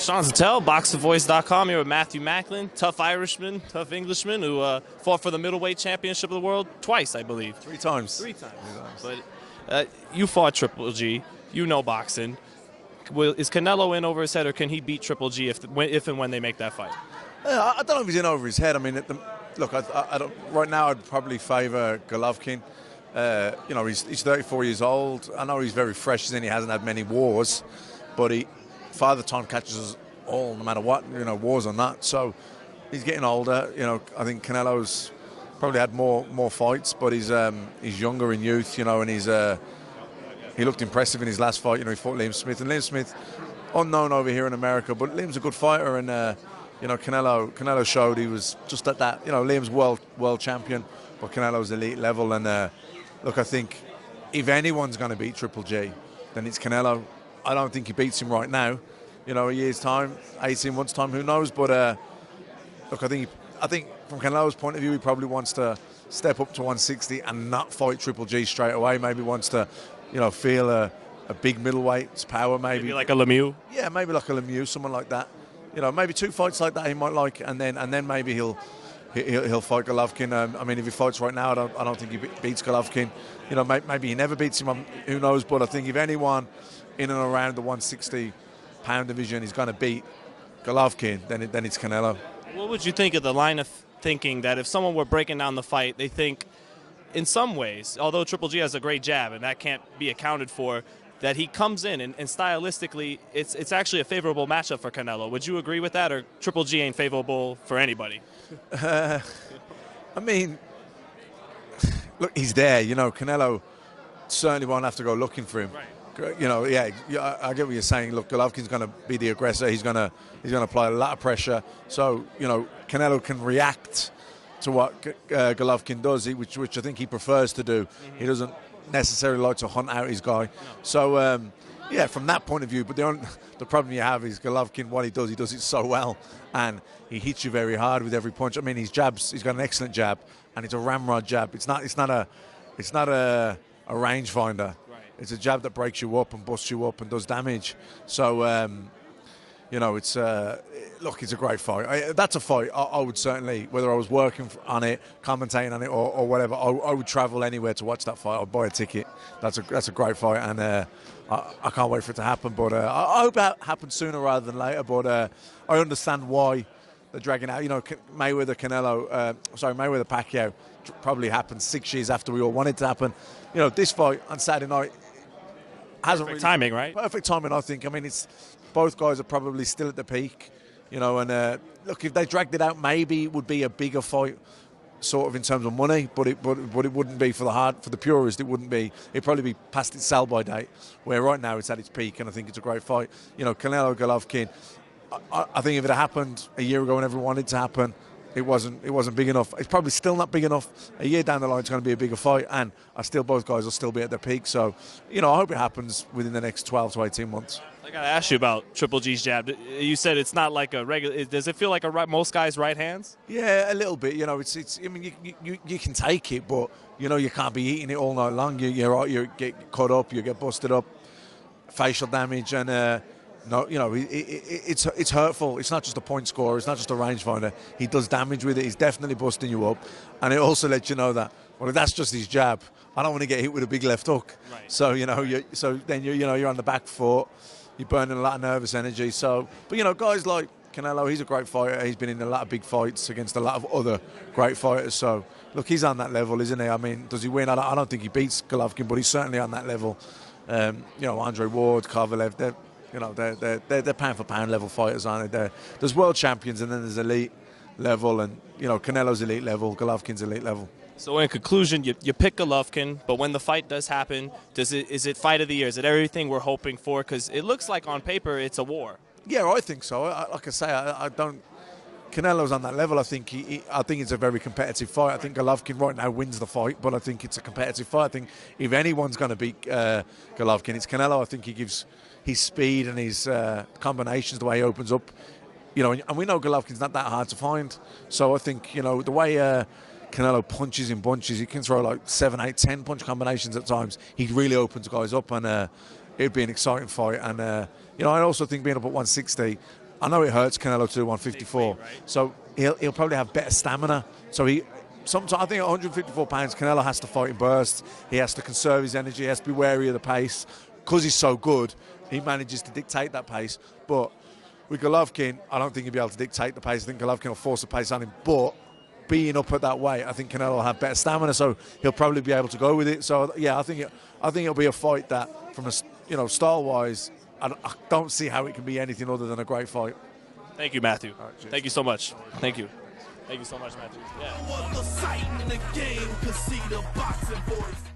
Sean Zattel, ThaBoxingvoice.com, here with Matthew Macklin, tough Irishman, tough Englishman, who fought for the middleweight championship of the world twice, I believe. Three times. Three times. But you fought Triple G. You know boxing. Is Canelo in over his head, or can he beat Triple G if and when they make that fight? I don't know if he's in over his head. I mean, look, I don't, right now I'd probably favour Golovkin. You know, he's 34 years old. I know he's very fresh, and he hasn't had many wars, but Father Time catches us all, no matter what, you know, wars or not. So he's getting older. You know, I think Canelo's probably had more fights, but he's younger in youth. You know, and he looked impressive in his last fight. You know, he fought Liam Smith, and Liam Smith, unknown over here in America, but Liam's a good fighter, and you know, Canelo showed he was just at that. You know, Liam's world champion, but Canelo's elite level, and look, I think if anyone's going to beat Triple G, then it's Canelo. I don't think he beats him right now. You know, a year's time, 18 months' time, who knows? But look, I think from Canelo's point of view, he probably wants to step up to 160 and not fight Triple G straight away. Maybe wants to, you know, feel a big middleweight's power. Maybe like a Lemieux. Yeah, maybe like a Lemieux, someone like that. You know, maybe two fights like that he might like, and then maybe he'll fight Golovkin. I mean, if he fights right now, I don't think he beats Golovkin. You know, maybe he never beats him. Who knows? But I think if anyone in and around the 160-pound division is going to beat Golovkin, then it's Canelo. What would you think of the line of thinking that if someone were breaking down the fight, they think, in some ways, although Triple G has a great jab and that can't be accounted for, that he comes in and stylistically, it's actually a favorable matchup for Canelo. Would you agree with that, or Triple G ain't favorable for anybody? I mean, look, he's there. You know, Canelo certainly won't have to go looking for him. Right. You know, yeah, I get what you're saying. Look, Golovkin's going to be the aggressor. He's going to apply a lot of pressure. So, you know, Canelo can react to what Golovkin does, which I think he prefers to do. Mm-hmm. He doesn't necessarily like to hunt out his guy. No. So, yeah, from that point of view. But the problem you have is Golovkin, what he does it so well, and he hits you very hard with every punch. I mean, his jabs, he's got an excellent jab, and it's a ramrod jab. It's not a rangefinder. It's a jab that breaks you up and busts you up and does damage. So, you know, it's look, it's a great fight. That's a fight I would certainly, whether I was working on it, commentating on it, or whatever, I would travel anywhere to watch that fight. I'd buy a ticket. That's a great fight, and I can't wait for it to happen. But I hope it happens sooner rather than later. But I understand why they're dragging out. You know, Mayweather Pacquiao probably happened 6 years after we all wanted it to happen. You know, this fight on Saturday night hasn't perfect timing, right? Perfect timing, I think. I mean, it's both guys are probably still at the peak, you know. And look, if they dragged it out, maybe it would be a bigger fight, sort of in terms of money. But it wouldn't be for the purist. It wouldn't be. It'd probably be past its sell-by date. Where right now it's at its peak, and I think it's a great fight. You know, Canelo Golovkin. I think if it had happened a year ago and everyone wanted it to happen, it wasn't big enough. It's probably still not big enough. A year down the line, it's going to be a bigger fight, and both guys will still be at their peak. So, you know, I hope it happens within the next 12 to 18 months. I got to ask you about Triple G's jab. You said it's not like a regular. Does it feel like most guys' right hands? Yeah, a little bit. You know, it's. I mean, you can take it, but you know, you can't be eating it all night long. You get cut up, you get busted up, facial damage, and. No, you know, it's hurtful. It's not just a point scorer. It's not just a rangefinder. He does damage with it. He's definitely busting you up. And it also lets you know that, well, if that's just his jab, I don't want to get hit with a big left hook. Right. So, you know, you're on the back foot. You're burning a lot of nervous energy. So, but, you know, guys like Canelo, he's a great fighter. He's been in a lot of big fights against a lot of other great fighters. So, look, he's on that level, isn't he? I mean, does he win? I don't think he beats Golovkin, but he's certainly on that level. You know, Andre Ward, Kovalev, you know, they're pound-for-pound level fighters, aren't they? There's world champions, and then there's elite level, and, you know, Canelo's elite level, Golovkin's elite level. So in conclusion, you pick Golovkin, but when the fight does happen, is it fight of the year? Is it everything we're hoping for? Because it looks like on paper it's a war. Yeah, I think so. Like I say, I don't. Canelo's on that level. I think I think it's a very competitive fight. I think Golovkin right now wins the fight, but I think it's a competitive fight. I think if anyone's going to beat Golovkin, it's Canelo. I think he gives his speed and his combinations, the way he opens up, you know, and we know Golovkin's not that hard to find. So I think, you know, the way Canelo punches in bunches, he can throw like 7, 8, 10 punch combinations at times. He really opens guys up, and it'd be an exciting fight. And you know, I also think being up at 160, I know it hurts Canelo to do 154, Big weight, right? so he'll probably have better stamina. So sometimes I think at 154 pounds, Canelo has to fight in bursts. He has to conserve his energy. He has to be wary of the pace. Because he's so good, he manages to dictate that pace. But with Golovkin, I don't think he'll be able to dictate the pace. I think Golovkin will force the pace on him. But being up at that weight, I think Canelo will have better stamina, so he'll probably be able to go with it. So yeah, I think it'll be a fight that, from a style-wise, I don't see how it can be anything other than a great fight. Thank you, Matthew. All right, cheers. Thank you so much. Thank you. Thank you so much, Matthew. Yeah. No other sight in the game could see the boxing voice.